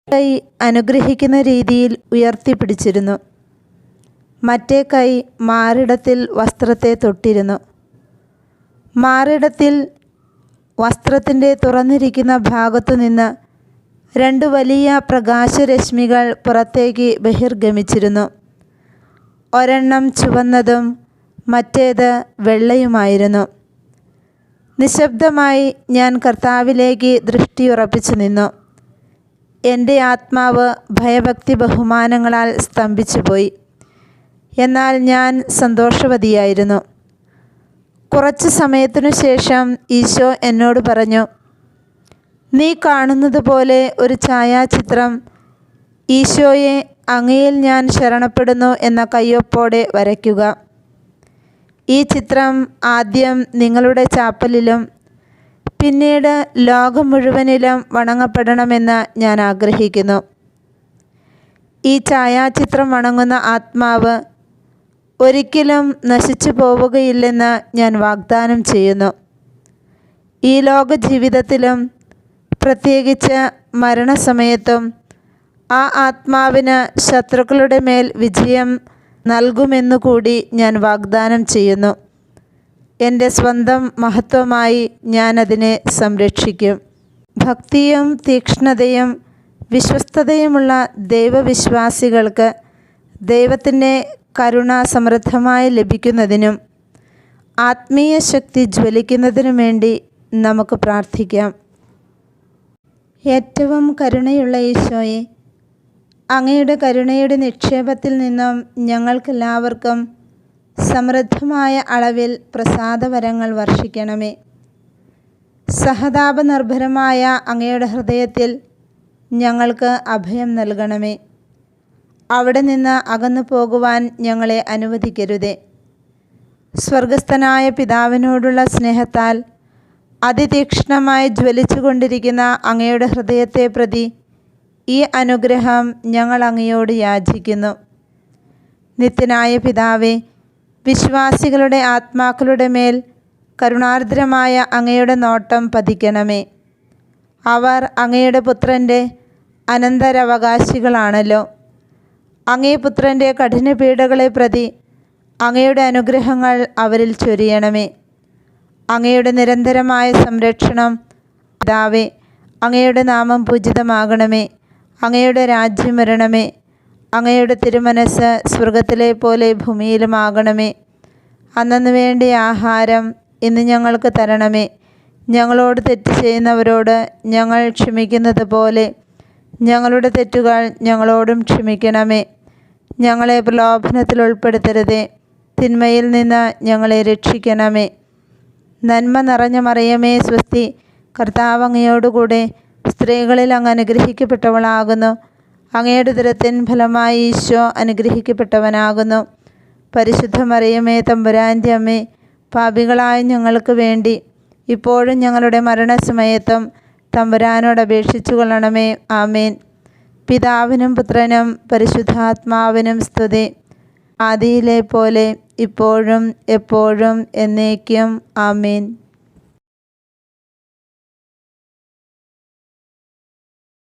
കൈ അനുഗ്രഹിക്കുന്ന രീതിയിൽ ഉയർത്തിപ്പിടിച്ചിരുന്നു. മറ്റേ കൈ മാറിടത്തിൽ വസ്ത്രത്തെ തൊട്ടിരുന്നു. മാറിടത്തിൽ വസ്ത്രത്തിൻ്റെ തുറന്നിരിക്കുന്ന ഭാഗത്തു നിന്ന് 2 വലിയ പ്രകാശരശ്മികൾ പുറത്തേക്ക് ബഹിർഗമിച്ചിരുന്നു. ഒരെണ്ണം ചുവന്നതും മറ്റേത് വെള്ളയുമായിരുന്നു. നിശബ്ദമായി ഞാൻ കർത്താവിലേക്ക് ദൃഷ്ടിയുറപ്പിച്ചു നിന്നു. എൻ്റെ ആത്മാവ് ഭയഭക്തി ബഹുമാനങ്ങളാൽ സ്തംഭിച്ചുപോയി. എന്നാൽ ഞാൻ സന്തോഷവതിയായിരുന്നു. കുറച്ചു സമയത്തിനു ശേഷം ഈശോ എന്നോട് പറഞ്ഞു, നീ കാണുന്നത് പോലെ ഒരു ഛായാചിത്രം ഈശോയെ അങ്ങയിൽ ഞാൻ ശരണപ്പെടുന്നു എന്ന കയ്യൊപ്പോടെ വരയ്ക്കുക. ഈ ചിത്രം ആദ്യം നിങ്ങളുടെ ചാപ്പലിലും പിന്നീട് ലോകം മുഴുവനിലും വണങ്ങപ്പെടണമെന്ന് ഞാൻ ആഗ്രഹിക്കുന്നു. ഈ ഛായാചിത്രം വണങ്ങുന്ന ആത്മാവ് ഒരിക്കലും നശിച്ചു പോവുകയില്ലെന്ന് ഞാൻ വാഗ്ദാനം ചെയ്യുന്നു. ഈ ലോക ജീവിതത്തിലും പ്രത്യേകിച്ച് മരണസമയത്തും ആ ആത്മാവിന് ശത്രുക്കളുടെ മേൽ വിജയം നൽകുമെന്നുകൂടി ഞാൻ വാഗ്ദാനം ചെയ്യുന്നു. എൻ്റെ സ്വന്തം മഹത്വമായി ഞാൻ അതിനെ സംരക്ഷിക്കും. ഭക്തിയും തീക്ഷ്ണതയും വിശ്വസ്തതയുമുള്ള ദൈവവിശ്വാസികൾക്ക് ദൈവത്തിൻ്റെ കരുണ സമൃദ്ധമായി ലഭിക്കുന്നതിനും ആത്മീയ ശക്തി ജ്വലിക്കുന്നതിനും വേണ്ടി നമുക്ക് പ്രാർത്ഥിക്കാം. ഏറ്റവും കരുണയുള്ള ഈശോയെ, അങ്ങയുടെ കരുണയുടെ നിക്ഷേപത്തിൽ നിന്നും ഞങ്ങൾക്കെല്ലാവർക്കും സമൃദ്ധമായ അളവിൽ പ്രസാദവരങ്ങൾ വർഷിക്കണമേ. സഹതാപനിർഭരമായ അങ്ങയുടെ ഹൃദയത്തിൽ ഞങ്ങൾക്ക് അഭയം നൽകണമേ. അവിടെ നിന്ന് അകന്നു പോകുവാൻ ഞങ്ങളെ അനുവദിക്കരുതേ. സ്വർഗസ്ഥനായ പിതാവിനോടുള്ള സ്നേഹത്താൽ അതിതീക്ഷ്ണമായി ജ്വലിച്ചു കൊണ്ടിരിക്കുന്ന അങ്ങയുടെ ഹൃദയത്തെ പ്രതി ഈ അനുഗ്രഹം ഞങ്ങൾ അങ്ങയോട് യാചിക്കുന്നു. നിത്യനായ പിതാവേ, വിശ്വാസികളുടെ ആത്മാക്കളുടെ മേൽ കരുണാർദ്രമായ അങ്ങയുടെ നോട്ടം പതിക്കണമേ. അവർ അങ്ങയുടെ പുത്രൻ്റെ അനന്തരാവകാശികളാണല്ലോ. അങ്ങേ പുത്രൻ്റെ കഠിനപീഡകളെ പ്രതി അങ്ങയുടെ അനുഗ്രഹങ്ങൾ അവരിൽ ചൊരിയണമേ. അങ്ങയുടെ നിരന്തരമായ സംരക്ഷണം പിതാവേ, അങ്ങയുടെ നാമം പൂജിതമാകണമേ. അങ്ങയുടെ രാജ്യം വരണമേ. അങ്ങയുടെ തിരുമനസ് സ്വർഗത്തിലെ പോലെ ഭൂമിയിലുമാകണമേ. അന്നന്ന് വേണ്ട ആഹാരം ഇന്ന് ഞങ്ങൾക്ക് തരണമേ. ഞങ്ങളോട് തെറ്റ് ചെയ്യുന്നവരോട് ഞങ്ങൾ ക്ഷമിക്കുന്നത് പോലെ ഞങ്ങളുടെ തെറ്റുകൾ ഞങ്ങളോടും ക്ഷമിക്കണമേ. ഞങ്ങളെ പ്രലോഭനത്തിൽ ഉൾപ്പെടുത്തരുതേ, തിന്മയിൽ നിന്ന് ഞങ്ങളെ രക്ഷിക്കണമേ. നന്മ നിറഞ്ഞ മറിയമേ സ്വസ്തി, കർത്താവ് അങ്ങയോടുകൂടെ സ്ത്രീകളിൽ അങ്ങ് അനുഗ്രഹിക്കപ്പെട്ടവളാകുന്നു. അങ്ങയുടെ ഉദരത്തിൻ ഫലമായി ഈശോ അനുഗ്രഹിക്കപ്പെട്ടവനാകുന്നു. പരിശുദ്ധ മറിയമേ തമ്പുരാൻ്റെ അമ്മേ, പാപികളായ ഞങ്ങൾക്ക് വേണ്ടി ഇപ്പോഴും ഞങ്ങളുടെ മരണസമയത്തും തമ്പുരാനോട് അപേക്ഷിച്ചു കൊള്ളണമേ. ആമേൻ. പിതാവിനും പുത്രനും പരിശുദ്ധാത്മാവിനും സ്തുതി, ആദിയിലെ പോലെ ഇപ്പോഴും എപ്പോഴും എന്നേക്കും. ആമേൻ.